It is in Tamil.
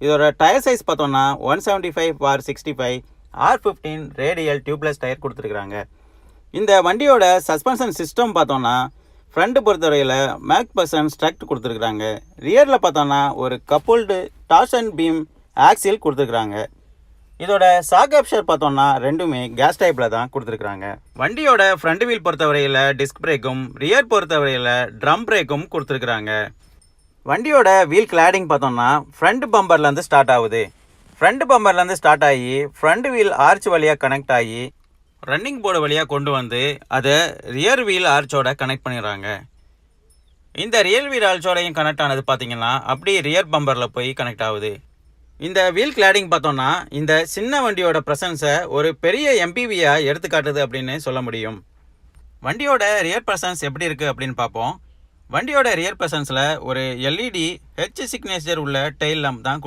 இதோட டயர் சைஸ் பார்த்தோம்னா 175/65 R15 ரேடியல் டியூப்லெஸ் டயர் கொடுத்துருக்குறாங்க. இந்த வண்டியோட சஸ்பென்ஷன் சிஸ்டம் பார்த்தோம்னா ஃப்ரண்ட் பொறுத்தவரையில் மேக்பர்சன் ஸ்ட்ரக்ட் கொடுத்துருக்குறாங்க. ரியரில் பார்த்தோம்னா ஒரு கப்புல்டு டார்ஷன் பீம் ஆக்சில் கொடுத்துருக்குறாங்க. இதோட ஷாக் அப்சர் பார்த்தோம்னா ரெண்டுமே கேஸ் டைப்பில் தான் கொடுத்துருக்குறாங்க. வண்டியோட ஃப்ரண்ட் வீல் பொறுத்தவரையில் டிஸ்க் பிரேக்கும் ரியர் பொறுத்தவரையில் ட்ரம் பிரேக்கும் கொடுத்துருக்குறாங்க. வண்டியோட வீல் கிளாடிங் பார்த்தோம்னா ஃப்ரண்ட் பம்பர்லேருந்து ஸ்டார்ட் ஆகுது. ஃப்ரண்ட் பம்பர்லேருந்து ஸ்டார்ட் ஆகி ஃப்ரண்ட் வீல் ஆர்ச் வழியாக கனெக்ட் ஆகி ரன்னிங் போர்டு வழியாக கொண்டு வந்து அதை ரியர் வீல் ஆர்ச்சோட கனெக்ட் பண்ணிடுறாங்க. இந்த ரியர் வீல் ஆர்ச்சோடையும் கனெக்ட் ஆனது பார்த்தீங்கன்னா அப்படி ரியர் பம்பரில் போய் கனெக்ட் ஆகுது. இந்த வீல் கிளாடிங் பார்த்தோம்னா இந்த சின்ன வண்டியோட ப்ரெசன்ஸை ஒரு பெரிய எம்பிவியாக எடுத்துக்காட்டுது அப்படின்னு சொல்ல முடியும். வண்டியோட ரியர் ப்ரெசன்ஸ் எப்படி இருக்குது அப்படின்னு பார்ப்போம். வண்டியோட ரியர் ப்ரெசன்ஸில் ஒரு எல்இடி ஹெச் சிக்னேச்சர் உள்ள டெயில் லேம்ப் தான்